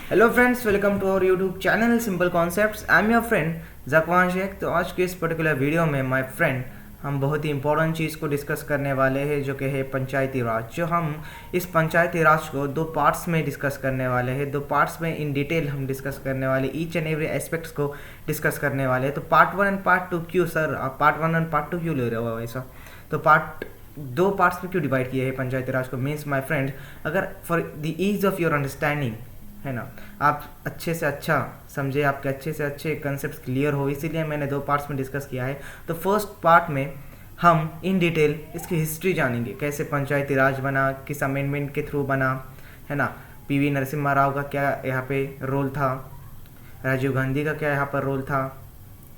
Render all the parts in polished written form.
Hello friends, welcome to our YouTube channel simple concepts. I am your friend Zakwan Shaikh. तो आज के इस particular video में माय फ्रेंड हम बहुत ही इंपॉर्टेंट चीज़ को डिस्कस करने वाले हैं, जो कि है पंचायती राज। जो हम इस पंचायती राज को दो पार्ट्स में डिस्कस करने वाले हैं। दो पार्ट्स में इन डिटेल हम डिस्कस करने वाले, ईच एंड एवरी एस्पेक्ट्स को डिस्कस करने वाले हैं। तो पार्ट 1 एंड पार्ट 2 क्यों सर, आप पार्ट 1 एंड पार्ट 2 क्यों ले रहे हो ऐसा? तो दो पार्ट्स में क्यों डिवाइड किए हैं पंचायती राज को? मीन्स माय फ्रेंड, अगर for the ease of your understanding है ना, आप अच्छे से अच्छा समझे, आपके अच्छे से अच्छे कंसेप्ट क्लियर हो, इसीलिए मैंने दो पार्ट्स में डिस्कस किया है। तो फर्स्ट पार्ट में हम इन डिटेल इसकी हिस्ट्री जानेंगे, कैसे पंचायती राज बना, किस अमेंडमेंट के थ्रू बना, है ना। पीवी नरसिम्हा राव का क्या यहाँ पे रोल था, राजीव गांधी का क्या यहाँ पर रोल था,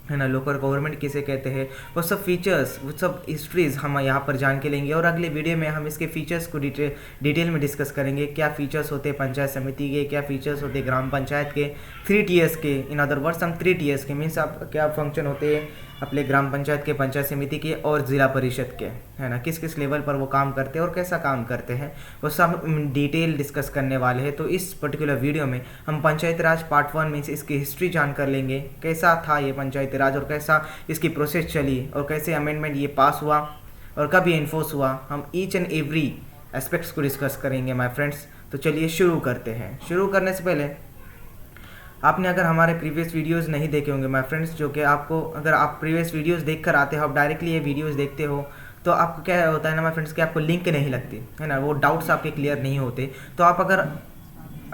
है ना, लोकल गवर्नमेंट किसे कहते हैं, वो सब फीचर्स, वो सब हिस्ट्रीज हम यहाँ पर जान के लेंगे। और अगले वीडियो में हम इसके फीचर्स को डिटेल में डिस्कस करेंगे। क्या फीचर्स होते हैं पंचायत समिति के, क्या फीचर्स होते हैं ग्राम पंचायत के, 3 टीयर्स के। इन अदर वर्ड्स हम 3 टीयर्स के मीन्स आप क्या फंक्शन होते हैं अपने ग्राम पंचायत के, पंचायत समिति के और ज़िला परिषद के, है ना। किस किस लेवल पर वो काम करते हैं और कैसा काम करते हैं, वो सब डिटेल डिस्कस करने वाले हैं। तो इस पर्टिकुलर वीडियो में हम पंचायती राज पार्ट 1 में इसकी हिस्ट्री जान कर लेंगे, कैसा था ये पंचायती राज और कैसा इसकी प्रोसेस चली और कैसे अमेंडमेंट ये पास हुआ और कब ये इन्फोर्स हुआ। हम ईच एंड एवरी एस्पेक्ट्स को डिस्कस करेंगे माय फ्रेंड्स। तो चलिए शुरू करते हैं। शुरू करने से पहले आपने अगर हमारे प्रीवियस वीडियोस नहीं देखे होंगे माय फ्रेंड्स, जो कि आपको, अगर आप प्रीवियस वीडियोस देखकर आते हो, आप डायरेक्टली ये वीडियोस देखते हो, तो आपको क्या होता है ना माय फ्रेंड्स कि आपको लिंक नहीं लगती है ना, वो डाउट्स आपके क्लियर नहीं होते। तो आप अगर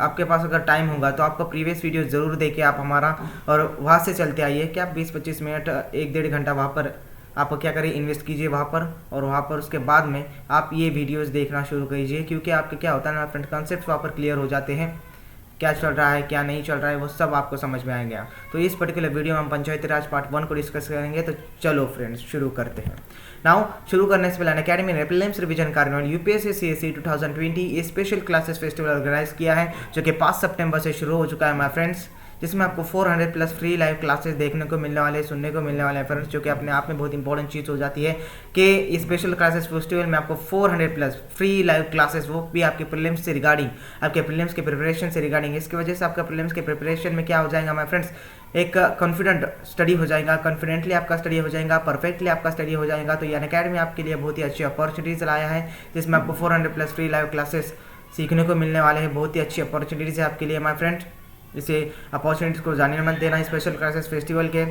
आपके पास अगर टाइम होगा तो आपको प्रीवियस वीडियो ज़रूर देखे आप हमारा, और वहाँ से चलते आइए कि आप 20-25 मिनट 1-1.5 घंटा वहाँ पर आप क्या करिए, इन्वेस्ट कीजिए वहाँ पर, और वहाँ पर उसके बाद में आप ये वीडियोस देखना शुरू कीजिए। क्योंकि आपके क्या होता है ना फ्रेंड, कॉन्सेप्ट वहाँ पर क्लियर हो जाते हैं, क्या चल रहा है क्या नहीं चल रहा है वो सब आपको समझ में आएगा। तो इस पर्टिकुलर वीडियो में हम पंचायती राज पार्ट 1 को डिस्कस करेंगे। तो चलो फ्रेंड्स शुरू करते हैं। नाउ शुरू करने से पहले अनअकैडमी ने prelims revision carnival UPSC CSC 2020 ये स्पेशल क्लासेस फेस्टिवल ऑर्गेनाइज किया है, जो कि 5 सितंबर से शुरू हो चुका है माय फ्रेंड्स, जिसमें आपको 400 प्लस फ्री लाइव क्लासेस देखने को मिलने वाले, सुनने को मिलने वाले हैं फ्रेंड्स, जो कि अपने आप में बहुत इंपॉर्टेंट चीज़ हो जाती है कि स्पेशल क्लासेस फेस्टिवल में आपको 400 प्लस फ्री लाइव क्लासेस, वो भी आपके प्रीलिम्स से रिगार्डिंग, आपके प्रीलिम्स के प्रिपरेशन से रिगार्डिंग। इसकी वजह से आपका प्रीलिम्स के प्रिपरेशन में क्या हो जाएगा माय फ्रेंड्स, एक कॉन्फिडेंट स्टडी हो जाएगा, कॉन्फिडेंटली आपका स्टडी हो जाएगा, परफेक्टली आपका स्टडी हो जाएगा। तो ये अनअकैडमी आपके लिए बहुत ही अच्छी अपॉर्चुनिटीज़ लाया है, जिसमें आपको 400 प्लस फ्री लाइव क्लासेस सीखने को मिलने वाले हैं। बहुत ही अच्छी अपॉर्चुनिटीज़ है आपके लिए माय फ्रेंड। इसे अपॉर्चुनिटीज़ को जाने मत देना स्पेशल क्लासेस फेस्टिवल के,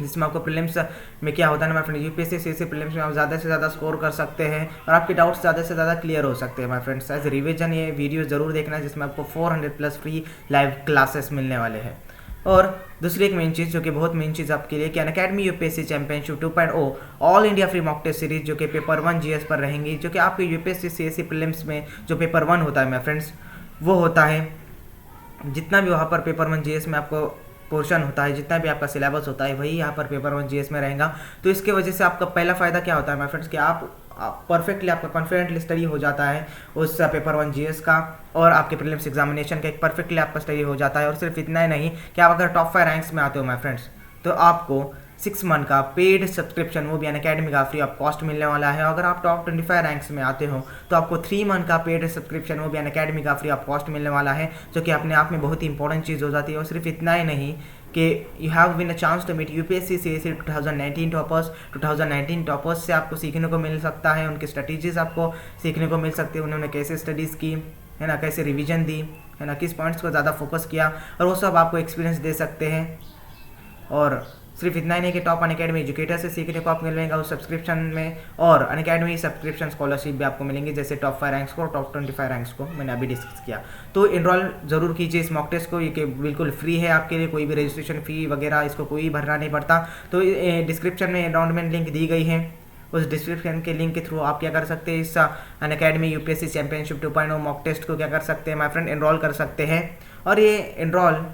जिसमें आपको प्रीलिम्स में क्या होता है ना my friend, UPSC CSC prelims में आप ज़्यादा से ज़्यादा स्कोर कर सकते हैं और आपके डाउट्स ज़्यादा से ज़्यादा क्लियर हो सकते हैं माय फ्रेंड्स। एज रिवीजन ये वीडियो ज़रूर देखना है, जिसमें आपको 400 प्लस फ्री लाइव क्लासेस मिलने वाले हैं। और दूसरी एक मेन चीज़, जो कि बहुत मेन चीज़ आपके लिए, कि Unacademy UPSC championship 2.0 all India free mock test series, जो कि पेपर 1 जीएस पर रहेंगी, जो कि आपके यूपीएससी सीएससी प्रीलिम्स में जो पेपर 1 होता है माय फ्रेंड्स, वो होता है जितना भी वहाँ पर पेपर 1 जीएस में आपको पोर्शन होता है, जितना भी आपका सिलेबस होता है, वही यहाँ पर पेपर 1 जीएस में रहेगा। तो इसके वजह से आपका पहला फ़ायदा क्या होता है माय फ्रेंड्स, कि आप परफेक्टली, आपका कॉन्फिडेंटली स्टडी हो जाता है उस पेपर 1 जीएस का, और आपके प्रीलिम्स एग्जामिनेशन का एक परफेक्टली आपका स्टडी हो जाता है। और सिर्फ इतना ही नहीं कि आप अगर टॉप 5 रैंक्स में आते हो माय फ्रेंड्स, तो आपको 6 मंथ का पेड सब्सक्रिप्शन, वो भी अनअकैडमी का फ्री ऑफ कॉस्ट मिलने वाला है। अगर आप टॉप 25 रैंक्स में आते हो तो आपको 3 मंथ का पेड सब्सक्रिप्शन, वो भी अनअकैडमी का फ्री ऑफ कॉस्ट मिलने वाला है, जो कि अपने आप में बहुत ही इंपॉर्टेंट चीज़ हो जाती है। और सिर्फ इतना ही नहीं कि you have win a chance to meet UPSC CSC 2019 toppers. 2019 toppers से आपको सीखने को मिल सकता है, उनकी स्ट्रेटेजीज आपको सीखने को मिल सकती है, उन्होंने कैसे स्टडीज़ की, है ना, कैसे रिवीजन दी, है ना, किस पॉइंट्स को ज़्यादा फोकस किया, और वो सब आपको एक्सपीरियंस दे सकते हैं। और सिर्फ इतना ही नहीं कि टॉप अनअकैडमी एजुकेटर से सीखने को आपको मिलेगा उस सब्सक्रिप्शन में, और अनअकैडमी सब्सक्रिप्शन स्कॉलरशिप भी आपको मिलेंगी, जैसे टॉप 5 रैंक्स को और टॉप 25 रैंक्स को मैंने अभी डिस्कस किया। तो इनरोल जरूर कीजिए इस मॉक टेस्ट को, ये बिल्कुल फ्री है आपके लिए, कोई भी रजिस्ट्रेशन फ़ी वगैरह इसको कोई भरना नहीं पड़ता। तो डिस्क्रिप्शन में एनरोलमेंट लिंक दी गई है, उस डिस्क्रिप्शन के लिंक के थ्रू आप क्या कर सकते हैं, इस Unacademy UPSC championship 2.0 mock test को क्या कर सकते हैं माय फ्रेंड, एनरोल कर सकते हैं। और ये एनरोल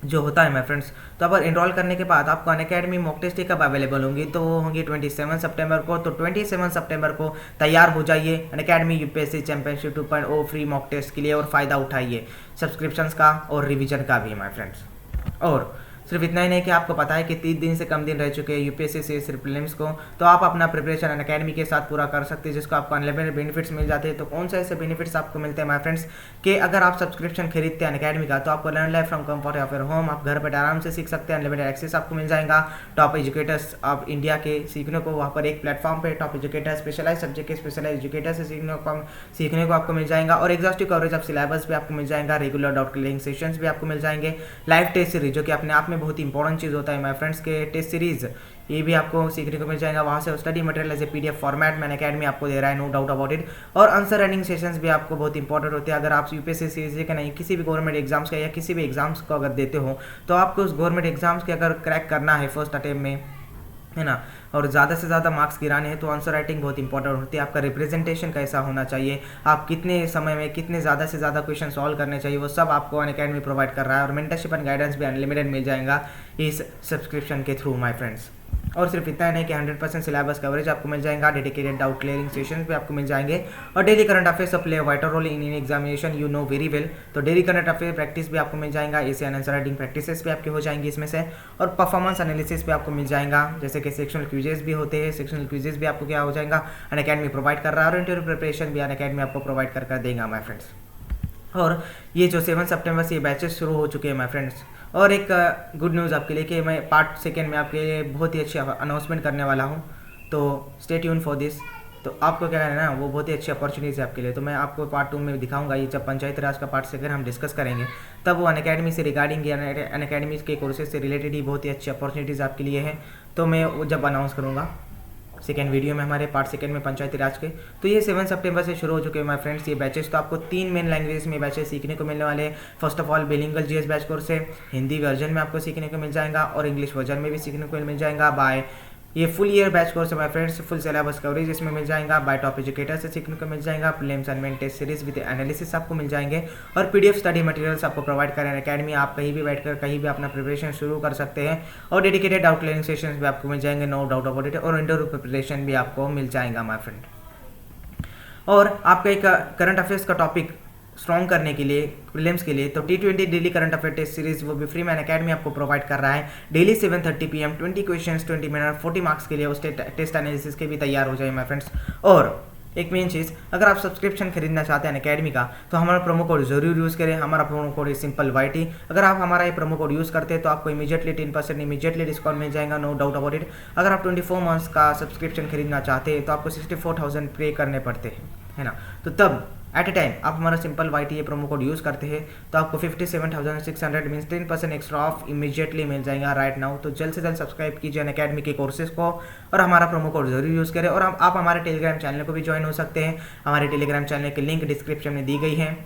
जो होता है माय फ्रेंड्स, तो अगर एनरोल करने के बाद आपको अनअकैडमी मॉक टेस्ट कब अवेलेबल होंगी, तो वो होंगी 27 सितंबर को। तो 27 सितंबर को तैयार हो जाइए Unacademy UPSC championship 2.0 free mock test के लिए, और फ़ायदा उठाइए सब्सक्रिप्शंस का और रिवीजन का भी माय फ्रेंड्स। और सिर्फ इतना ही नहीं कि आपको पता है कि 30 दिन से कम दिन रह चुके हैं यूपीएससी से सिर्फ प्रीलिम्स को, तो आप अपना प्रिपरेशन अनअकैडमी के साथ पूरा कर सकते हैं, जिसको आपको अनलिमिटेड बेनिफिट्स मिल जाते हैं। तो कौन सा ऐसे बेनिफिट्स आपको मिलते हैं माय फ्रेंड्स, कि अगर आप सब्सक्रिप्शन खरीदते हैं अनअकैडमी का, तो आपको लर्न लाइफ फ्रॉम कंफर्ट या फिर होम, आप घर पर आराम से सीख सकते हैं। अनलिमिटेड एक्सेस आपको मिल जाएगा। टॉप एजुकेटर्स आप इंडिया के सीखने को वहाँ पर एक प्लेटफॉर्म पे टॉप एजुकेटर स्पेशलाइज सब्जेक्ट के स्पेशलाइज एजुकेटर से सीखने को आपको मिल जाएगा। और एग्जॉस्टिव कवरेज ऑफ सिलेबस भी आपको मिल जाएगा। रेगुलर डाउट क्लियरिंग सेशंस भी आपको मिल जाएंगे। लाइव टेस्ट सीरीज, जो कि अपने आप में बहुत इंपॉर्टेंट चीज़ होता है माय फ्रेंड्स के टेस्ट सीरीज, ये भी आपको सीखने को मिल जाएगा। वहाँ से study material as a PDF format में अनअकैडमी आपको दे रहा है, नो डाउट अबाउट इट। और आंसर राइटिंग सेशंस भी आपको बहुत इंपॉर्टेंट होते हैं। अगर आप यूपीएससी सीरीज का नहीं, किसी भी गवर्नमेंट एग्जाम्स का या किसी भी एग्जाम्स को अगर देते हो, तो आपको उस गवर्नमेंट एग्जाम्स के अगर क्रैक करना है फर्स्ट अटेम्प्ट में, है ना, और ज़्यादा से ज़्यादा मार्क्स गिराने हैं, तो आंसर राइटिंग बहुत इंपॉर्टेंट होती है। आपका रिप्रेजेंटेशन कैसा होना चाहिए, आप कितने समय में कितने ज़्यादा से ज़्यादा क्वेश्चन सॉल्व करने चाहिए, वो सब आपको अनअकैडमी प्रोवाइड कर रहा है। और मेंटरशिप एंड गाइडेंस भी अनलिमिटेड मिल जाएगा इस सब्सक्रिप्शन के थ्रू माय फ्रेंड्स। और सिर्फ इतना ही नहीं कि 100% सिलेबस कवरेज आपको मिल जाएगा। डेडिकेटेड डाउट क्लियरिंग सेशंस भी आपको मिल जाएंगे। और daily current affairs play vital role in examination, you know very well. तो डेली करंट अफेयर प्रैक्टिस भी आपको मिल जाएगा। ऐसे आंसर राइटिंग प्रैक्टिसेस भी आपके हो जाएंगी इसमें से। और परफॉर्मेंस एनालिसिस भी आपको मिल जाएगा, जैसे कि सेक्शनल क्विजेस भी होते हैं। सेक्शनल क्विजेस भी आपको क्या हो जाएगा, अनअकैडमी प्रोवाइड कर रहा है। और इंटरव्यू प्रिपरेशन भी अनअकैडमी आपको प्रोवाइड कर देगा माय फ्रेंड्स। और ये जो 7 सितंबर से ये बैचेस शुरू हो चुके हैं माय फ्रेंड्स। और एक गुड न्यूज़ आपके लिए कि मैं पार्ट सेकेंड में आपके लिए बहुत ही अच्छी अनाउंसमेंट करने वाला हूँ, तो स्टे ट्यून फॉर दिस। तो आपको क्या करना है ना, वो बहुत ही अच्छी अपॉर्चुनिटीज़ है आपके लिए। तो मैं आपको पार्ट 2 में दिखाऊंगा। ये जब पंचायती राज का पार्ट सेकेंड हम डिस्कस करेंगे, तब वो अनअकैडमी से रिगार्डिंग अनअकैडमी के कोर्सेज से रिलेटेड ही बहुत ही अच्छी अपॉर्चुनिटीज़ आपके लिए है। तो मैं वो जब अनाउंस करूँगा सेकेंड वीडियो में हमारे पार्ट सेकेंड में पंचायती राज के, तो ये 7 सितंबर से शुरू हो चुके हैं माय फ्रेंड्स ये बैचेस। तो आपको 3 मेन लैंग्वेज में बैचेस सीखने को मिलने वाले हैं। First of all bilingual GS batch course है, हिंदी वर्जन में आपको सीखने को मिल जाएगा और इंग्लिश वर्जन में भी सीखने को मिल जाएगा। बाय ये फुल ईयर बैच कोर्स है my friends, full syllabus coverage इसमें मिल जाएगा। बाय टॉप एजुकेटर से सीखने को मिल जाएगा। Prelims and main test series with analysis आपको मिल जाएंगे। और पीडीएफ स्टडी मटेरियल्स आपको प्रोवाइड करें अनअकैडमी। आप कहीं भी बैठकर कहीं भी अपना प्रिपरेशन शुरू कर सकते हैं। और डेडिकेटेड डाउट क्लियरिंग सेशंस भी आपको मिल जाएंगे, नो डाउट अबाउट इट। और इंटरव्यू प्रिपरेशन भी आपको मिल जाएगा माय फ्रेंड। और आपका एक करंट अफेयर्स का टॉपिक स्ट्रॉन्ग करने के लिए प्रीलिम्स के लिए, तो T20 daily current affair test series वो भी फ्री में अनअकैडमी आपको प्रोवाइड कर रहा है। Daily 7:30 PM 20 questions 20 minute 40 marks के लिए उस टेस्ट एनालिसिस के भी तैयार हो जाए माय फ्रेंड्स। और एक मेन चीज़, अगर आप सब्सक्रिप्शन खरीदना चाहते हैं अनअकैडमी का, तो हमारा प्रोमो कोड जरूर यूज़ करें। हमारा प्रोमो कोड है सिंपल YT। अगर आप हमारा ये प्रोमो कोड यूज़ करते हैं तो आपको इमीडिएटली 10% इमीडिएटली डिस्काउंट मिल जाएगा, नो डाउट अबाउट इट। अगर आप 24 मंथ्स का सब्सक्रिप्शन खरीदना चाहते हैं तो आपको 64,000 पे करने पड़ते हैं, है ना। तो तब एट ए टाइम आप हमारा सिंपल YT ये प्रोमो कोड यूज़ करते हैं तो आपको 57,600 मीन्स 10% एक्स्ट्रा ऑफ इमीडिएटली मिल जाएगा राइट नाउ। तो जल्द से जल्द सब्सक्राइब कीजिए अनअकैडमी के कोर्सेज को और हमारा प्रोमो कोड जरूर यूज़ करें। और आप हमारे टेलीग्राम चैनल को भी ज्वाइन हो सकते हैं। हमारे टेलीग्राम चैनल की लिंक डिस्क्रिप्शन में दी गई है,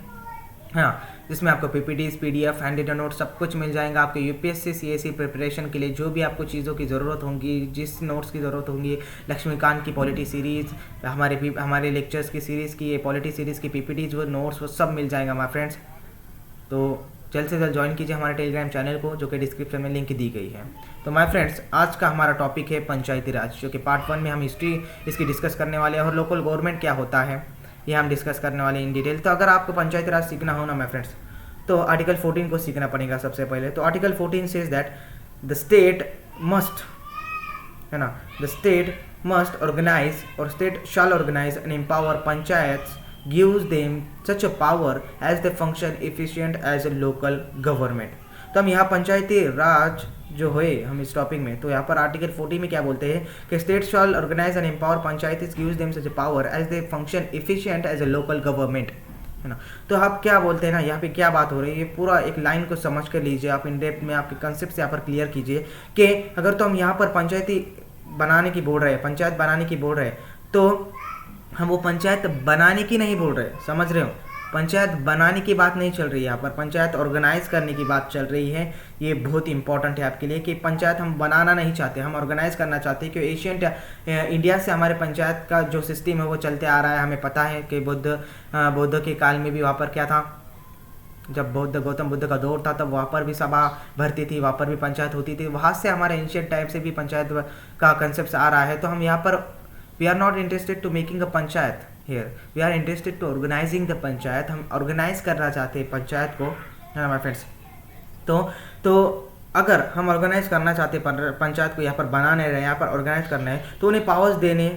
हाँ, जिसमें आपको PPTs PDF handwritten notes सब कुछ मिल जाएगा। आपके UPSC CAC प्रिपरेशन के लिए जो भी आपको चीज़ों की ज़रूरत होगी, जिस नोट्स की ज़रूरत होगी, लक्ष्मीकांत की पॉलिटी सीरीज़, हमारे लेक्चर्स की सीरीज़ की, ये पॉलिटी सीरीज़ की PPTs वो नोट्स वो सब मिल जाएगा माय फ्रेंड्स। तो जल्द से जल्द ज्वाइन कीजिए हमारे टेलीग्राम चैनल को, जो कि डिस्क्रिप्शन में लिंक दी गई है। तो माय फ्रेंड्स आज का हमारा टॉपिक है पंचायती राज, जो कि पार्ट 1 में हम हिस्ट्री इसकी डिस्कस करने वाले हैं और लोकल गवर्नमेंट क्या होता है ये हम डिस्कस करने वाले इन डिटेल। तो अगर आपको पंचायती राज सीखना हो ना माय फ्रेंड्स, तो आर्टिकल 14 को सीखना पड़ेगा सबसे पहले। तो article 14 says that the state must, है ना, द स्टेट मस्ट ऑर्गेनाइज और state shall organise and empower panchayat gives them such a power as they function efficient as a local government। तो हम यहाँ पंचायती राज जो है हम इस टॉपिक में, तो यहाँ पर आर्टिकल 40 में क्या बोलते हैं कि state shall organise and empower panchayat gives them such a power as they function efficient as a local government, है ना। तो आप क्या बोलते हैं ना, यहाँ पे क्या बात हो रही है, ये पूरा एक लाइन को समझ कर लीजिए आप, इन डेप्थ में आपके कंसेप्ट यहाँ पर क्लियर कीजिए कि अगर तो हम यहाँ पर पंचायती बनाने की बोल रहे हैं, पंचायत बनाने की बोल रहे हैं, तो हम वो पंचायत बनाने की नहीं बोल रहे, समझ रहे हो, पंचायत बनाने की बात नहीं चल रही है यहाँ पर, पंचायत ऑर्गेनाइज करने की बात चल रही है। ये बहुत इंपॉर्टेंट है आपके लिए कि पंचायत हम बनाना नहीं चाहते, हम ऑर्गेनाइज करना चाहते हैं। क्योंकि एशियंट इंडिया से हमारे पंचायत का जो सिस्टम है वो चलते आ रहा है। हमें पता है कि बौद्ध के काल में भी वहाँ पर क्या था, जब गौतम बुद्ध का दौर था तब वहाँ पर भी सभा भरती थी, वहाँ पर भी पंचायत होती थी। वहाँ से हमारे एंशियंट टाइम से भी पंचायत का कंसेप्ट आ रहा है। तो हम यहाँ पर we are not interested to making a panchayat here, we are interested to organising the panchayat. हम ऑर्गेनाइज करना चाहते हैं पंचायत को, है ना माय फ्रेंड्स। तो अगर हम ऑर्गेनाइज करना चाहते हैं पंचायत को यहाँ पर बनाने रहे, यहाँ पर ऑर्गेनाइज करना है, तो उन्हें पावर्स देने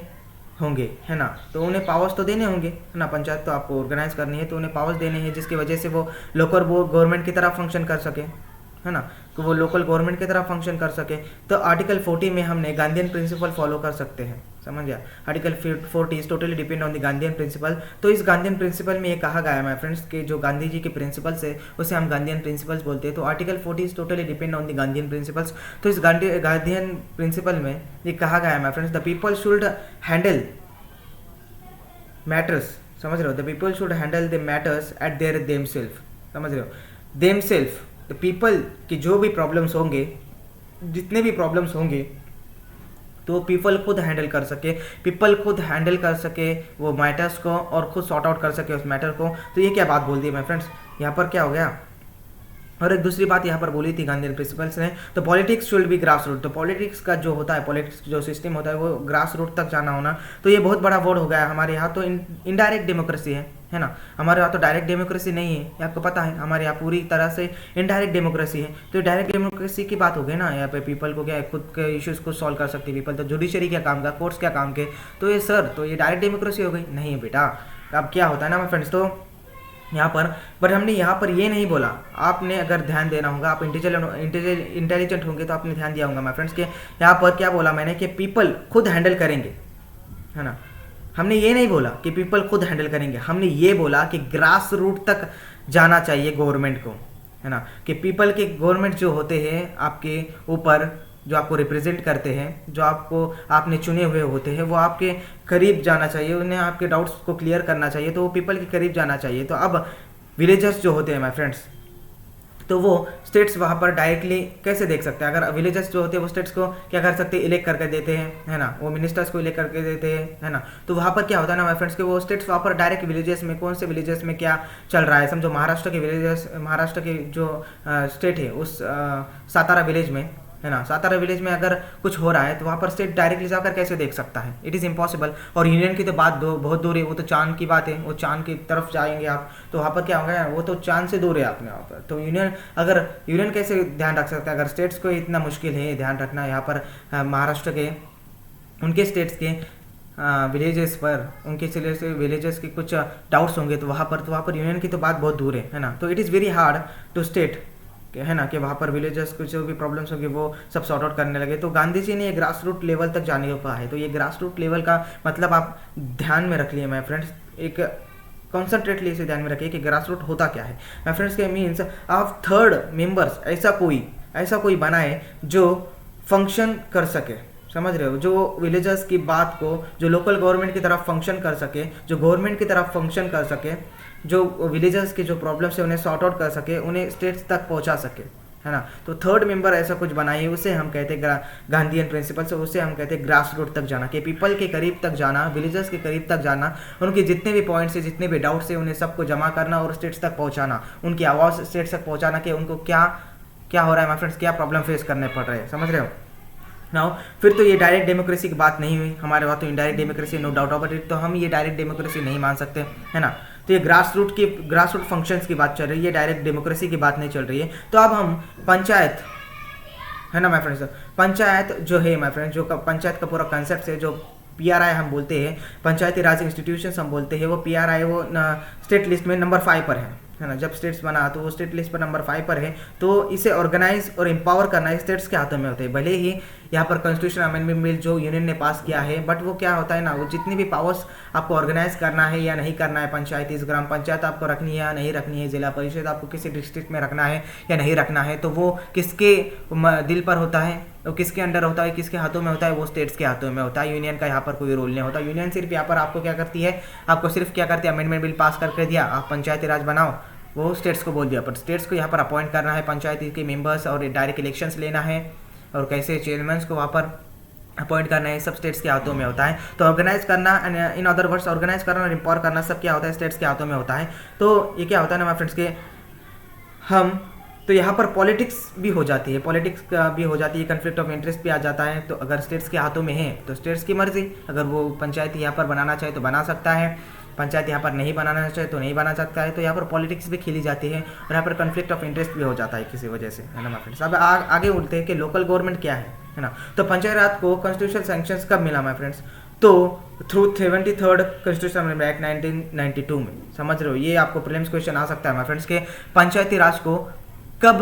होंगे, है ना। तो उन्हें पावर्स तो देने होंगे, है ना। पंचायत तो आपको ऑर्गेनाइज करनी है तो उन्हें पावर्स देने हैं, जिसकी वजह से वो लोकल गवर्नमेंट की तरह फंक्शन कर सके, है ना। तो वो लोकल गवर्नमेंट की तरह फंक्शन कर सके। तो आर्टिकल 40 में हमने गांधीयन प्रिंसिपल फॉलो कर सकते हैं, समझ गया। Article 40 is totally depend on the Gandhian principle. तो इस गांधीयन प्रिंसिपल में ये कहा गया है माय फ्रेंड्स के जो गांधी जी के प्रिंसिपल्स है उसे हम गांधीयन प्रिंसिपल्स बोलते हैं। तो article 40 is totally depend on the Gandhian principles. तो इस गांधीयन प्रिंसिपल में ये कहा गया है my friends, the people should handle matters, समझ रहे हो, the people should handle the matters at their themself, समझ रहे हो, देमसेल्फ। द पीपल की जो भी प्रॉब्लम्स होंगे, जितने भी प्रॉब्लम्स होंगे, तो पीपल खुद हैंडल कर सके, पीपल खुद हैंडल कर सके वो मैटर्स को और खुद सॉर्ट आउट कर सके उस मैटर को। तो ये क्या बात बोल दी माय फ्रेंड्स, यहाँ पर क्या हो गया। और एक दूसरी बात यहाँ पर बोली थी गांधीयन प्रिंसिपल्स ने, तो politics should be grass root. तो पॉलिटिक्स का जो होता है, पॉलिटिक्स जो सिस्टम होता है वो ग्रास रूट तक जाना होना। तो ये बहुत बड़ा वर्ड हो गया हमारे यहाँ। तो इनडायरेक्ट डेमोक्रेसी है ना, हमारे यहाँ तो डायरेक्ट डेमोक्रेसी नहीं है, ये आपको पता है। हमारे यहाँ पूरी तरह से इनडायरेक्ट डेमोक्रेसी है। तो डायरेक्ट डेमोक्रेसी की बात हो गई ना, यहाँ पे पीपल को क्या खुद के इश्यूज को सॉल्व कर सकती है पीपल। तो जुडिशरी क्या काम का, कोर्ट्स क्या काम के, तो ये सर तो ये डायरेक्ट डेमोक्रेसी हो गई नहीं बेटा। अब क्या होता है ना माय फ्रेंड्स, तो यहाँ पर हमने यहाँ पर ये नहीं बोला, आपने अगर ध्यान देना होगा, आप इंटेलिजेंट होंगे तो आपने ध्यान दिया होगा माय फ्रेंड्स के यहाँ पर क्या बोला मैंने कि पीपल खुद हैंडल करेंगे, है ना। हमने ये नहीं बोला कि पीपल खुद हैंडल करेंगे, हमने ये बोला कि ग्रास रूट तक जाना चाहिए गवर्नमेंट को, है ना। कि पीपल के गवर्नमेंट जो होते हैं आपके ऊपर, जो आपको रिप्रेजेंट करते हैं, जो आपने चुने हुए होते हैं, वो आपके करीब जाना चाहिए, उन्हें आपके डाउट्स को क्लियर करना चाहिए, तो वो पीपल के करीब जाना चाहिए। तो अब विलेजर्स जो होते हैं माय फ्रेंड्स, तो वो स्टेट्स वहाँ पर डायरेक्टली कैसे देख सकते हैं। अगर विलेजर्स जो होते हैं वो स्टेट्स को क्या कर सकते हैं, इलेक्ट करके देते हैं, है ना, वो मिनिस्टर्स को इलेक्ट करके देते हैं, है ना। तो वहाँ पर क्या होता है ना माय फ्रेंड्स के वो स्टेट्स वहाँ पर डायरेक्ट विलेजेस में, कौन से विलेजेस में क्या चल रहा है, समझो महाराष्ट्र के विलेजेस, महाराष्ट्र के जो स्टेट है उस सातारा विलेज में, है ना, सातारा विलेज में अगर कुछ हो रहा है तो वहाँ पर स्टेट डायरेक्टली जाकर कैसे देख सकता है, इट इज़ इम्पॉसिबल। और यूनियन की तो बात बहुत दूर है, वो तो चांद की बात है, वो चांद की तरफ जाएंगे आप तो वहाँ पर क्या होगा, वो तो चांद से दूर है आपने वहाँ पर। तो यूनियन कैसे ध्यान रख सकता है, अगर स्टेट्स को इतना मुश्किल है ध्यान रखना यहाँ पर महाराष्ट्र के उनके स्टेट्स के विलेजेस पर, उनके सिले से विलेजेस के कुछ डाउट्स होंगे तो वहाँ पर यूनियन की तो बात बहुत दूर है ना। तो it is very hard to state, है ना, कि वहाँ पर विलेजर्स कुछ जो भी प्रॉब्लम्स होंगे वो सब सॉर्ट आउट करने लगे। तो गांधी जी ने ये ग्रास रूट लेवल तक जाने को कहा है। तो ये ग्रास रूट लेवल का मतलब आप ध्यान में रख लिए माय फ्रेंड्स, एक कॉन्सेंट्रेटली इसे ध्यान में रखिए कि ग्रास रूट होता क्या है माय फ्रेंड्स के मीन्स आप थर्ड मेंबर्स ऐसा कोई बनाए जो फंक्शन कर सके, समझ रहे हो, जो विलेजर्स की बात को, जो लोकल गवर्नमेंट की तरफ फंक्शन कर सके, जो गवर्नमेंट की तरफ फंक्शन कर सके, जो विलेजर्स के जो प्रॉब्लम्स है उन्हें सॉर्ट आउट कर सके, उन्हें स्टेट्स तक पहुंचा सके, है ना। तो थर्ड मेंबर ऐसा कुछ बनाइए, उसे हम कहते हैं गांधीयन प्रिंसिपल से, उसे हम कहते हैं ग्रास रूट तक जाना, कि पीपल के करीब तक जाना, विलेजर्स के करीब तक जाना, उनके जितने भी पॉइंट्स है, जितने भी डाउट्स है, उन्हें सबको जमा करना और स्टेट्स तक पहुँचाना, उनकी आवाज़ स्टेट्स तक पहुँचाना कि उनको क्या क्या हो रहा है माय फ्रेंड्स, क्या प्रॉब्लम फेस करने पड़ रहे हैं, समझ रहे हो नाउ। फिर तो ये डायरेक्ट डेमोक्रेसी की बात नहीं हुई, हमारे वहाँ तो indirect democracy, no doubt about it. तो हम ये डायरेक्ट डेमोक्रेसी नहीं मान सकते, है ना। तो ये ग्रास रूट फंक्शंस की बात चल रही है, डायरेक्ट डेमोक्रेसी की बात नहीं चल रही है। तो अब हम पंचायत, है ना माय फ्रेंड्स, पंचायत जो है माय फ्रेंड्स, जो पंचायत का पूरा कंसेप्ट है, जो PRI हम बोलते हैं, पंचायती राज इंस्टीट्यूशंस हम बोलते हैं, वो PRI वो स्टेट लिस्ट में नंबर 5 पर है ना। जब स्टेट्स बना तो वो स्टेट लिस्ट पर नंबर 5 पर है। तो इसे ऑर्गेनाइज और एम्पावर करना स्टेट्स के हाथों में होते हैं। भले ही यहाँ पर कॉन्स्टिट्यूशन अमेंडमेंट बिल जो यूनियन ने पास किया है, बट वो क्या होता है ना, वो जितनी भी पावर्स आपको ऑर्गेनाइज करना है या नहीं करना है, पंचायत, इस ग्राम पंचायत आपको रखनी है या नहीं रखनी है, जिला परिषद आपको किसी डिस्ट्रिक्ट में रखना है या नहीं रखना है, तो वो किसके दिल पर होता है, वो किसके अंडर होता है, किसके हाथों में होता है, वो स्टेट्स के हाथों में होता है। यूनियन का यहाँ पर कोई रोल नहीं होता। यूनियन सिर्फ यहाँ पर आपको क्या करती है, आपको सिर्फ क्या करती है, अमेंडमेंट बिल पास करके दिया, आप पंचायती राज बनाओ, वो स्टेट्स को बोल दिया। पर स्टेट्स को यहाँ पर अपॉइंट करना है पंचायती के मेंबर्स, और डायरेक्ट इलेक्शंस लेना है, और कैसे चेयरमैन को वहाँ पर अपॉइंट करना है, सब स्टेट्स के हाथों में होता है। तो ऑर्गेनाइज करना, इन अदर वर्ड्स ऑर्गेनाइज करना और एम्पावर करना सब क्या होता है, स्टेट्स के हाथों में होता है। तो ये क्या होता है ना माय फ्रेंड्स के, हम तो यहाँ पर पॉलिटिक्स भी हो जाती है, कन्फ्लिक्ट ऑफ इंटरेस्ट भी आ जाता है। तो अगर स्टेट्स के हाथों में है तो स्टेट्स की मर्जी, अगर वो पंचायत यहाँ पर बनाना चाहे तो बना सकता है, पंचायत यहाँ पर नहीं बनाना चाहिए तो नहीं बना सकता है। तो यहाँ पर पॉलिटिक्स भी खेली जाती है और यहाँ पर कन्फ्लिक्ट ऑफ इंटरेस्ट भी हो जाता है किसी वजह से, है ना माय फ्रेंड्स। अब आगे उठते हैं कि लोकल गवर्नमेंट क्या है ना। तो पंचायत राज को कॉन्स्टिट्यूशनल सैंक्शंस कब मिला माय फ्रेंड्स? तो through 73rd constitution amendment act 1992 में। समझ रहे हो, ये आपको प्रीलिम्स क्वेश्चन आ सकता है माय फ्रेंड्स के पंचायती राज को कब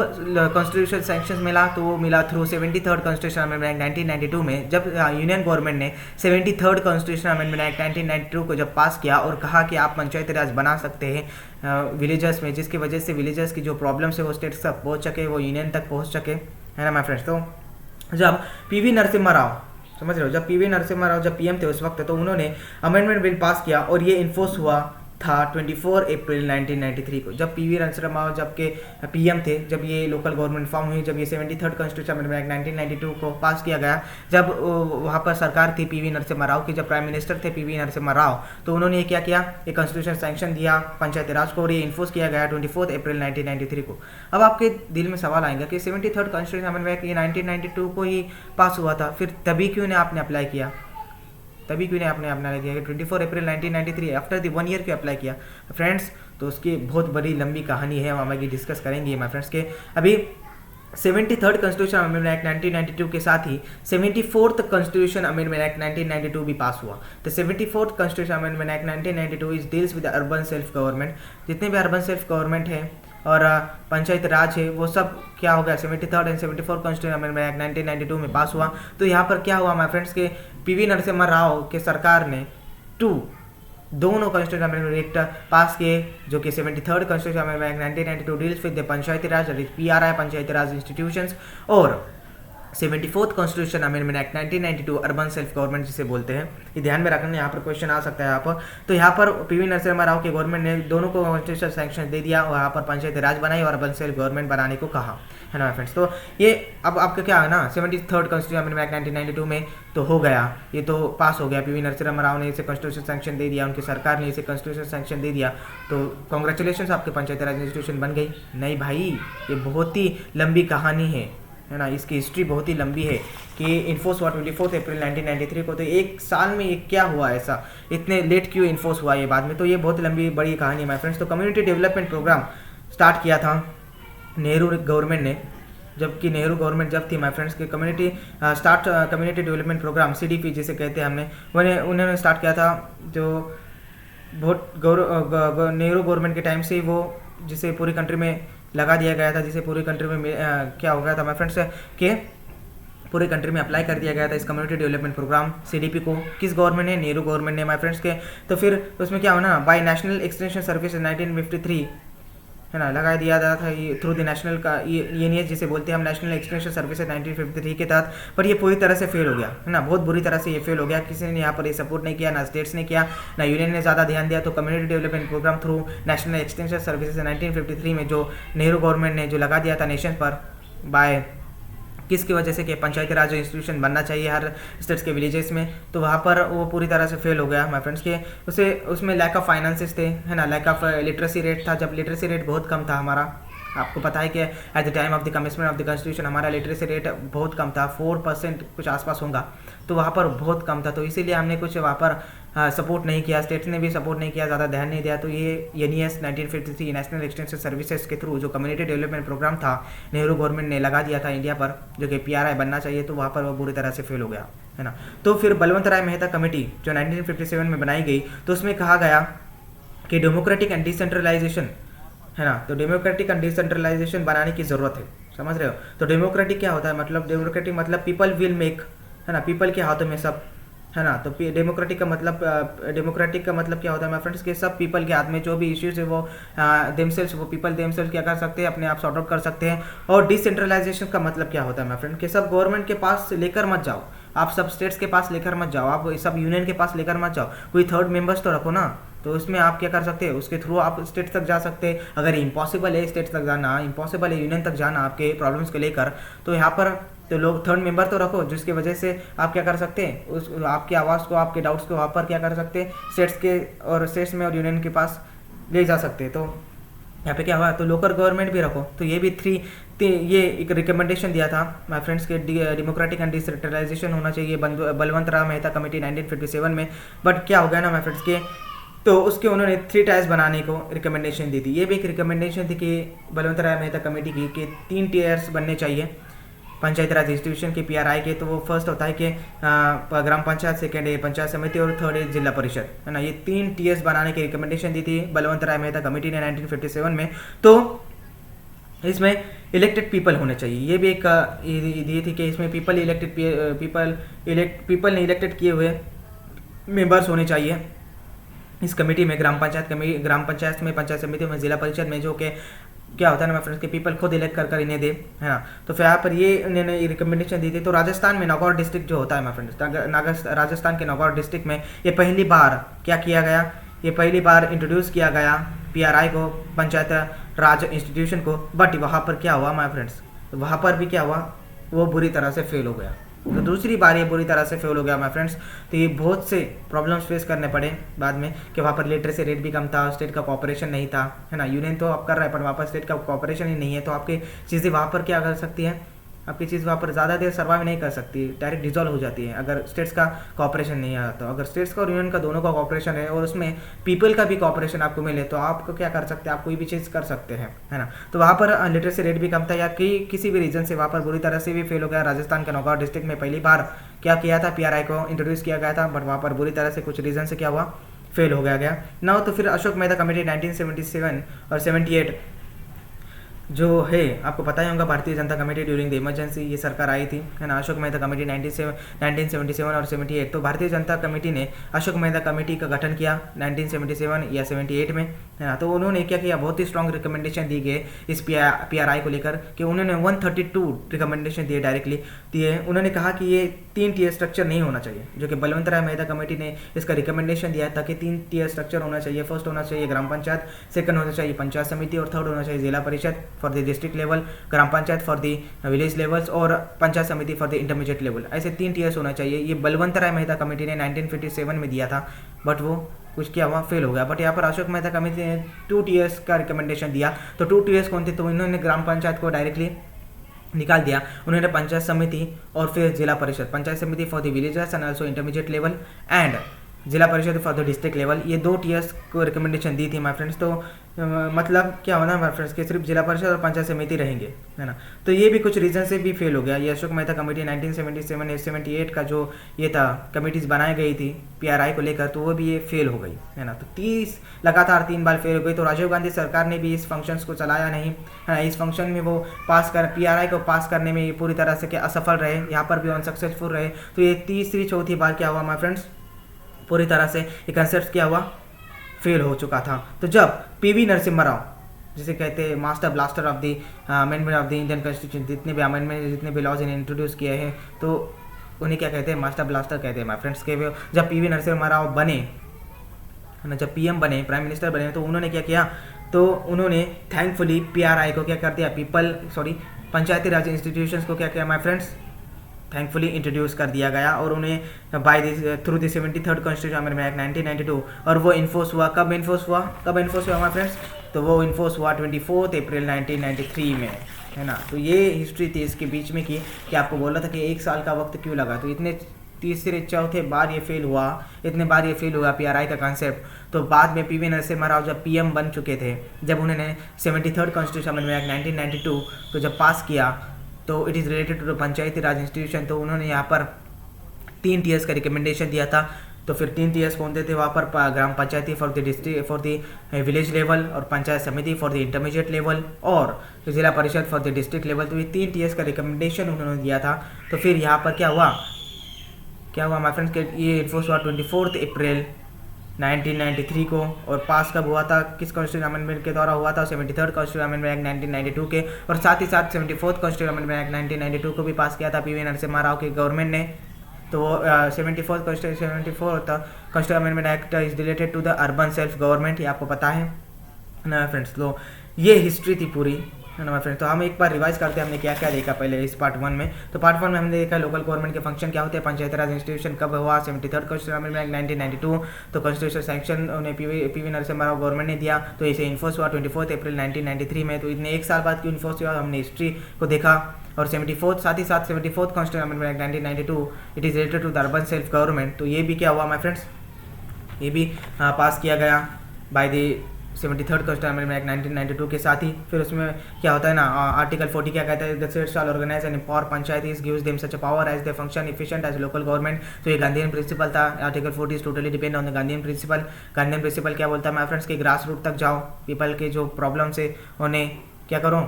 कॉन्स्टिट्यूशनल सैंक्शंस मिला? तो वो मिला through 73rd constitution amendment act 1992 में, जब यूनियन गवर्नमेंट ने 73rd कॉन्स्टिट्यूशन अमेंडमेंट एक्ट 1992 को जब पास किया और कहा कि आप पंचायती राज बना सकते हैं विलेजर्स में, जिसकी वजह से विलेजर्स की जो प्रॉब्लम्स है वो स्टेट्स तक पहुँच सके, वो यूनियन तक पहुँच सके, है ना माय फ्रेंड्स। तो जब पीवी नरसिम्हा राव, समझ रहे हो, जब पीवी नरसिम्हा राव जब पीएम थे उस वक्त, तो उन्होंने अमेंडमेंट बिल पास किया और ये इन्फोर्स हुआ था 24 अप्रैल 1993 को, जब पीवी नरसिम्हा राव जब के पीएम थे, जब ये लोकल गवर्नमेंट फॉर्म हुई, जब ये 73rd कॉन्स्टिट्यूशन अमेंडमेंट एक्ट 1992 को पास किया गया, जब वहाँ पर सरकार थी पीवी नरसिम्हा राव की, जब प्राइम मिनिस्टर थे पीवी नरसिम्हा राव, तो उन्होंने ये क्या किया, एक कॉन्स्टिट्यूशन सैंक्शन दिया पंचायती राज को और ये इन्फोर्स किया गया 24 अप्रैल 1993 को। अब आपके दिल में सवाल आएगा कि 73rd कॉन्स्टिट्यूशन अमेंडमेंट एक्ट ये 1992 को ही पास हुआ था, फिर तभी क्यों ने आपने अप्लाई किया, तभी क्यों नहीं आपने अप्लाई किया कि 24 अप्रैल 1993 आफ्टर द 1 ईयर क्यों अप्लाई किया फ्रेंड्स? तो उसकी बहुत बड़ी लंबी कहानी है, हम आगे डिस्कस करेंगे माय फ्रेंड्स के। अभी 73rd कॉन्स्टिट्यूशन अमेंडमेंट एक्ट 1992 के साथ ही 74th कॉन्स्टिट्यूशन अमेंडमेंट एक्ट 1992 भी पास हुआ। तो 74th constitution amendment act 1992 is deals with urban self government. जितने भी अर्बन सेल्फ गवर्नमेंट है और पंचायत राज है वो सब क्या हो गया, 73rd and 74th constitution amendment act 1992 में पास हुआ। तो यहाँ पर क्या हुआ माय फ्रेंड्स के पीवी नरसिम्हा राव के सरकार ने दोनों कॉन्स्टिट्यूशन अमेंडमेंट एक्ट पास किए, जो कि 73rd constitution amendment act 1992 deals with the Panchayati Raj PRI Panchayati Raj institutions, और 74th constitution amendment act 1992 urban self government जिसे बोलते हैं। ये ध्यान में रखना, यहाँ पर क्वेश्चन आ सकता है यहाँ पर। तो यहाँ पर पीवी नरसिम्हा राव के गवर्नमेंट ने दोनों को कॉन्स्टिट्यूशन सैंक्शन दे दिया और यहाँ पर पंचायती राज बनाई और अर्बन सेल्फ गवर्नमेंट बनाने को कहा, है ना फ्रेंड्स। तो ये अब आपका क्या है ना, 73rd कॉन्स्टिट्यूशन अमेंडमेंट एक्ट 1992 में तो हो गया, ये तो पास हो गया, पीवी नरसिम्हा राव ने इसे कॉन्स्टिट्यूशन सैंक्शन दे दिया, उनकी सरकार ने इसे कॉन्स्टिट्यूशन सैंक्शन दे दिया, तो कॉन्ग्रेचुलेशन आपके पंचायती राज इंस्टीट्यूशन बन गई। नहीं भाई, ये बहुत ही लंबी कहानी है ना, इसकी हिस्ट्री बहुत ही लंबी है कि इन्फोर्स हुआ 24 अप्रैल 1993 को। तो एक साल में ये क्या हुआ, ऐसा इतने लेट क्यों इन्फोर्स हुआ ये बाद में, तो ये बहुत लंबी बड़ी कहानी है माय फ्रेंड्स। तो कम्युनिटी डेवलपमेंट प्रोग्राम स्टार्ट किया था नेहरू गवर्नमेंट ने, जबकि नेहरू गवर्नमेंट जब थी माय फ्रेंड्स के कम्युनिटी डेवलपमेंट प्रोग्राम CDP जिसे कहते हैं हमने, उन्होंने स्टार्ट किया था, जो बहुत नेहरू गवर्नमेंट के टाइम से वो जिसे पूरी कंट्री में लगा दिया गया था, जिसे पूरी कंट्री में क्या हो गया था माय फ्रेंड्स के पूरी कंट्री में अप्लाई कर दिया गया था इस कम्युनिटी डेवलपमेंट प्रोग्राम CDP को। किस गवर्नमेंट ने, नेहरू गवर्नमेंट ने माय फ्रेंड्स के। तो फिर उसमें क्या होना, बाय नेशनल एक्सटेंशन सर्विस 1953 है ना, लगा दिया गया था ये थ्रू द नेशनल का ये जिसे बोलते हैं हम नेशनल एक्सटेंशन सर्विसेज 1953 के तहत। पर ये पूरी तरह से फेल हो गया, है ना, बहुत बुरी तरह से ये फेल हो गया। किसी ने यहाँ पर ये सपोर्ट नहीं किया, ना स्टेट्स ने किया, ना यूनियन ने ज़्यादा ध्यान दिया। तो community development programme through national extension services 1953 में जो नेहरू गवर्नमेंट ने जो लगा दिया था नेशन पर, बाय किसकी वजह से कि पंचायती राज इंस्टीट्यूशन बनना चाहिए हर स्टेट्स के विलेजेस में, तो वहाँ पर वो पूरी तरह से फेल हो गया माय फ्रेंड्स के। उसमें लैक ऑफ फाइनेंसेस थे, है ना, लैक ऑफ लिटरेसी रेट था। जब लिटरेसी रेट बहुत कम था हमारा, आपको पता है कि at the time of the commitment of the constitution हमारा लिटरेसी रेट बहुत कम था, 4% कुछ आसपास होगा, तो वहाँ पर बहुत कम था। तो इसीलिए हमने कुछ वहाँ पर सपोर्ट नहीं किया, स्टेट्स ने भी सपोर्ट नहीं किया, ज़्यादा ध्यान नहीं दिया। तो ये NES 1953 नेशनल एक्सटेंशन सर्विसेज के थ्रू जो कम्युनिटी डेवलपमेंट प्रोग्राम था नेहरू गवर्नमेंट ने लगा दिया था इंडिया पर, जो कि PRI बनना चाहिए, तो वहाँ पर वो बुरी तरह से फेल हो गया, है ना। तो फिर बलवंत राय मेहता कमेटी जो 1957 में बनाई गई, तो उसमें कहा गया कि डेमोक्रेटिक एंड डिसेंट्रलाइजेशन, है ना, तो डेमोक्रेटिक एंड डिसेंट्रलाइजेशन बनाने की ज़रूरत है, समझ रहे हो। तो डेमोक्रेटिक क्या होता है, मतलब डेमोक्रेटिक मतलब पीपल विल मेक, है ना, पीपल के हाथों में सब, है ना। तो डेमोक्रेटिक का मतलब क्या होता है माय फ्रेंड्स के सब पीपल के हाथ में जो भी इश्यूज है वो देमसेल्स, वो पीपल देमसेल्स क्या कर सकते हैं, अपने आप सॉर्ट आउट कर सकते हैं। और डिसेंट्रलाइजेशन का मतलब क्या होता है माय फ्रेंड के सब गवर्नमेंट के पास लेकर मत जाओ, आप सब स्टेट्स के पास लेकर मत जाओ, आप सब यूनियन के पास लेकर मत जाओ, कोई थर्ड मेंबर्स तो रखो ना। तो उसमें आप क्या कर सकते हैं, उसके थ्रू आप स्टेट्स तक जा सकते हैं। अगर इम्पॉसिबल है स्टेट्स तक जाना, इम्पॉसिबल है यूनियन तक जाना आपके प्रॉब्लम्स को लेकर, तो यहाँ पर तो लोग थर्ड मेंबर तो रखो, जिसकी वजह से आप क्या कर सकते हैं, उस आपकी आवाज़ को, आपके डाउट्स को वहाँ पर क्या कर सकते हैं, स्टेट्स में और यूनियन के पास ले जा सकते हैं। तो यहाँ पे क्या हुआ, तो लोकल गवर्नमेंट भी रखो। तो ये भी ये एक रिकमेंडेशन दिया था माय फ्रेंड्स के, डेमोक्रेटिक एंड डिसेंट्रलाइजेशन होना चाहिए बलवंत राय मेहता कमेटी 1957 में। बट क्या हो गया ना माय फ्रेंड्स के, तो उसके उन्होंने 3 टायर्स बनाने को रिकमेंडेशन दी थी। ये भी एक रिकमेंडेशन थी कि बलवंत राय मेहता कमेटी की कि 3 टायर्स बनने चाहिए पंचायती राज इंस्टीट्यूशन के पीआरआई के। तो वो फर्स्ट होता है कि ग्राम पंचायत, सेकेंड है पंचायत समिति और थर्ड है जिला परिषद, है ना। ये 3 टीएस बनाने की रिकमेंडेशन दी थी बलवंत राय मेहता कमेटी ने 1957 में। तो इसमें इलेक्टेड पीपल होने चाहिए। ये भी एक ये थी कि इसमें पीपल ने इलेक्टेड किए हुए मेंबर्स होने चाहिए इस कमेटी में। ग्राम पंचायत में, पंचायत समिति में, जिला परिषद में, जो कि क्या होता है ना फ्रेंड्स के पीपल खुद इलेक्ट कर इन्हें दे, है ना। तो फिर यहाँ पर ये इन्होंने रिकमेंडेशन दी थी। तो राजस्थान में नागौर डिस्ट्रिक्ट जो होता है माय फ्रेंड्स, राजस्थान के नागौर डिस्ट्रिक्ट में ये पहली बार क्या किया गया, ये पहली बार इंट्रोड्यूस किया गया पीआरआई को, पंचायत राज इंस्टीट्यूशन को। बट वहाँ पर क्या हुआ माय फ्रेंड्स, वहाँ पर भी क्या हुआ, वो बुरी तरह से फेल हो गया। तो दूसरी बार ये बुरी तरह से फेल हो गया माय फ्रेंड्स। तो ये बहुत से प्रॉब्लम्स फेस करने पड़े बाद में कि वहाँ पर लिटरेसी रेट भी कम था, स्टेट का कॉपरेशन नहीं था, है ना। यूनियन तो आप कर रहा है पर वहाँ पर स्टेट का कॉपरेशन ही नहीं है। तो आपकी चीज़ें वहाँ पर क्या कर सकती है, आपकी चीज़ वहाँ पर ज़्यादा देर सर्वाइव नहीं कर सकती, डायरेक्ट डिजॉल्व हो जाती है अगर स्टेट्स का कॉपरेशन नहीं आता। तो अगर स्टेट्स का और यूनियन का दोनों का कॉपरेशन है और उसमें पीपल का भी कॉपरेशन आपको मिले तो आपको क्या कर सकते हैं, आप कोई भी चीज़ कर सकते हैं, है ना। तो वहाँ पर लिटरेसी रेट भी कम था या किसी भी रीजन से वहाँ पर बुरी तरह से भी फेल हो गया। राजस्थान के नागौर डिस्ट्रिक्ट में पहली बार क्या किया था, पीआरआई को इंट्रोड्यूस किया गया था, बट वहाँ पर बुरी तरह से कुछ रीजन से क्या हुआ, फेल हो गया ना। तो फिर अशोक मेहता कमेटी 1977 और 78 जो है आपको पता ही होगा, Bharatiya Janata committee during the emergency ये सरकार आई थी, है ना। अशोक मेहता कमेटी 1977 और 78। तो भारतीय जनता कमेटी ने अशोक मेहता कमेटी का गठन किया 1977 या 78 में, है ना। तो उन्होंने क्या किया, बहुत ही स्ट्रॉन्ग रिकमेंडेशन दी गई इस पीआरआई को लेकर कि उन्होंने 132 रिकमेंडेशन दिए, डायरेक्टली दिए। उन्होंने कहा कि ये 3 टीयर स्ट्रक्चर नहीं होना चाहिए, जो कि बलवंत राय मेहता कमेटी ने इसका रिकमेंडेशन दिया था कि 3 टीयर स्ट्रक्चर होना चाहिए। फर्स्ट होना चाहिए ग्राम पंचायत, सेकंड होना चाहिए पंचायत समिति और थर्ड होना चाहिए जिला परिषद for the district level, gram panchayat for the village levels और पंचायत समिति फॉर द इंटरमीडिएट लेवल। ऐसे 3 टीयर्स होना चाहिए। ये बलवंत राय मेहता कमेटी ने 1957 में दिया था, बट वो कुछ क्या हुआ, फेल हो गया। बट यहाँ पर अशोक मेहता कमेटी ने 2 टीयर्स का रिकमेंडेशन दिया। तो 2 टीयर्स कौन थे, तो इन्होंने ग्राम पंचायत को डायरेक्टली निकाल दिया, उन्होंने पंचायत समिति और फिर जिला परिषद, पंचायत समिति for the villages and also intermediate level and जिला परिषद फॉर द डिस्ट्रिक्ट लेवल, ये 2 टीयर्स को रिकमेंडेशन दी थी माय फ्रेंड्स। तो मतलब क्या होना माय फ्रेंड्स कि सिर्फ जिला परिषद और पंचायत समिति रहेंगे, है ना। तो ये भी कुछ रीजन से भी फेल हो गया। ये अशोक मेहता कमेटी 1977 78 का जो ये था कमेटीज बनाई गई थी पीआरआई को लेकर, तो वो भी ये फेल हो गई, है ना। तो 30 लगातार 3 बार फेल हो गई। तो राजीव गांधी सरकार ने भी इस फंक्शंस को चलाया नहीं, है ना। इस फंक्शन में वो पीआरआई को पास करने में ये पूरी तरह से क्या असफल रहे, यहाँ पर भी अनसक्सेसफुल रहे। तो ये तीसरी चौथी बार क्या हुआ माय फ्रेंड्स, पूरी तरह से ये कंसेप्ट क्या हुआ, फेल हो चुका था। तो जब पीवी नरसिम्हा राव, जिसे कहते हैं master blaster of the amendment of the Indian constitution, जितने भी अमेंडमेंट जितने भी लॉज इन्हें इंट्रोड्यूस किए हैं, तो उन्हें क्या कहते हैं, मास्टर ब्लास्टर कहते हैं माय फ्रेंड्स के। जब पीवी नरसिम्हा राव बने, है ना, जब पीएम बने, प्राइम मिनिस्टर बने, तो उन्होंने क्या किया, तो उन्होंने थैंकफुली पीआरआई को क्या कर दिया, पंचायती राज इंस्टीट्यूशंस को क्या किया माय फ्रेंड्स, थैंकफुली इंट्रोड्यूस कर दिया गया। और उन्हें through the 73rd constitution amendment act 1992, और वो इन्फोर्स हुआ। कब इन्फोर्स हुआ हमारे फ्रेंड्स, तो वो इन्फोर्स हुआ 24 अप्रैल 1993 में, है ना। तो ये हिस्ट्री थी इसके बीच में कि आपको बोला था कि 1 साल का वक्त क्यों लगा। तो इतने तीसरे चौथे बार ये फेल हुआ, इतने बार ये फेल हुआ पीआरआई का कॉन्सेप्ट। तो बाद में पीवी नरसिम्हा राव जब पीएम बन चुके थे, जब उन्होंने 73rd कॉन्स्टिट्यूशन अमेंडमेंट एक्ट 1992 तो जब पास किया, तो it is related to Panchayati Raj institution, तो उन्होंने यहाँ पर 3 टीयर्स का रिकमेंडेशन दिया था। तो फिर 3 टीयर्स कौन थे वहाँ पर, ग्राम पंचायती for the district for the village level, और पंचायत समिति फॉर द इंटरमीडिएट लेवल, और जिला परिषद फॉर द डिस्ट्रिक्ट लेवल। तो ये 3 टीयर्स का रिकमेंडेशन उन्होंने दिया था। तो फिर यहाँ पर क्या हुआ माय फ्रेंड्स, ये इन्फोर्स हुआ 24 अप्रैल 1993 को। और पास कब हुआ था, किस कॉन्स्टिट्यूशन अमेंडमेंट के द्वारा हुआ था, 73rd कॉन्स्टिट्यूशन अमेंडमेंट एक्ट 1992 के। और साथ ही साथ 74th कॉन्स्टिट्यूशन अमेंडमेंट एक्ट 1992 को भी पास किया था पीवी नरसिम्हा राव की गवर्नमेंट ने। तो वो 74th constitution amendment act is related to the urban self government, ये आपको पता है ना फ्रेंड्स। तो ये हिस्ट्री थी पूरी, है ना फ्रेंड्स। तो हम एक बार रिवाइज करते हैं हमने क्या क्या देखा पहले इस पार्ट 1 में। तो पार्ट 1 में हमने देखा लोकल गवर्नमेंट के फंक्शन क्या होते हैं, पंचायती राज इंस्टीट्यूशन कब हुआ, 73rd कॉन्स्टिट्यूशन अमेंडमेंट एक्ट 1992। तो कॉन्स्टिट्यूशन सैंक्शन उन्हें पीवी नरसिम्हा राव गवर्नमेंट ने दिया, तो इसे इन्फोर्स हुआ 24 अप्रैल 1993 में। तो इतने 1 साल बाद क्यों इन्फोर्स हुआ, हमने हिस्ट्री को देखा। और 74th constitution amendment act 1992 it is related to the urban self government. तो ये भी क्या हुआ माय फ्रेंड्स, ये भी पास किया गया by the 73rd constitution act 1992 के साथ ही। फिर उसमें क्या होता है ना, आर्टिकल 40 क्या कहता है, the state shall organise and empower panchayats gives them such a power as they function efficient as local government. तो ये गांधीयन प्रिंसिपल था। Article 40 is totally depend on the Gandhian principle. Gandhian principle क्या बोलता है माय फ्रेंड्स, कि ग्रास रूट तक जाओ, people के जो प्रॉब्लम्स है उन्हें क्या करो,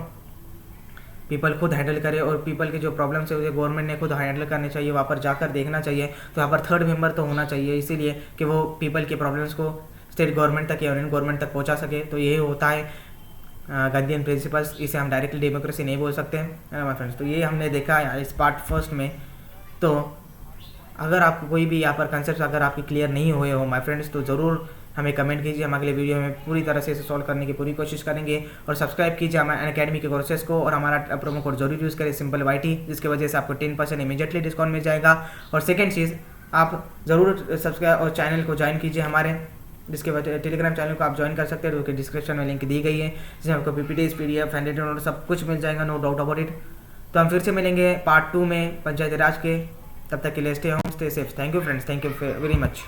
पीपल खुद हैंडल करे, और पीपल के जो प्रॉब्लम्स है उसे गवर्नमेंट ने खुद हैंडल करने चाहिए, वहाँ पर जाकर देखना चाहिए। तो यहाँ पर थर्ड मेंबर तो होना चाहिए, इसीलिए कि वो पीपल के प्रॉब्लम्स को स्टेट गवर्नमेंट तक या यूनियन गवर्नमेंट तक पहुँचा सके। तो यही होता है गांधीयन प्रिंसिपल्स। इसे हम डायरेक्टली डेमोक्रेसी नहीं बोल सकते हैं माय फ्रेंड्स। तो ये हमने देखा है इस पार्ट फर्स्ट में। तो अगर आपको कोई भी यहाँ पर कंसेप्ट अगर आपके क्लियर नहीं हुए हो माय फ्रेंड्स, तो ज़रूर हमें कमेंट कीजिए। हम अगले वीडियो में पूरी तरह से इसे सॉल्व करने की पूरी कोशिश करेंगे। और सब्सक्राइब कीजिए हमारे अनअकैडमी के कोर्सेज को, और हमारा प्रोमो कोड जरूर यूज़ करें सिंपल YT, जिसकी वजह से आपको 10% इमीडिएटली डिस्काउंट मिल जाएगा। और सेकेंड चीज़, आप ज़रूर सब्सक्राइब और चैनल को ज्वाइन कीजिए हमारे, जिसके वजह टेलीग्राम चैनल को आप ज्वाइन कर सकते हैं, जो कि डिस्क्रिप्शन में लिंक दी गई है, जिसमें आपको PPTs PDF हैंडराइटिंग नोट सब कुछ मिल जाएगा, नो डाउट अबाउट इट। तो हम फिर से मिलेंगे पार्ट 2 में पंचायती राज के। तब तक के लिए stay home, stay safe. Thank you friends, thank you very much.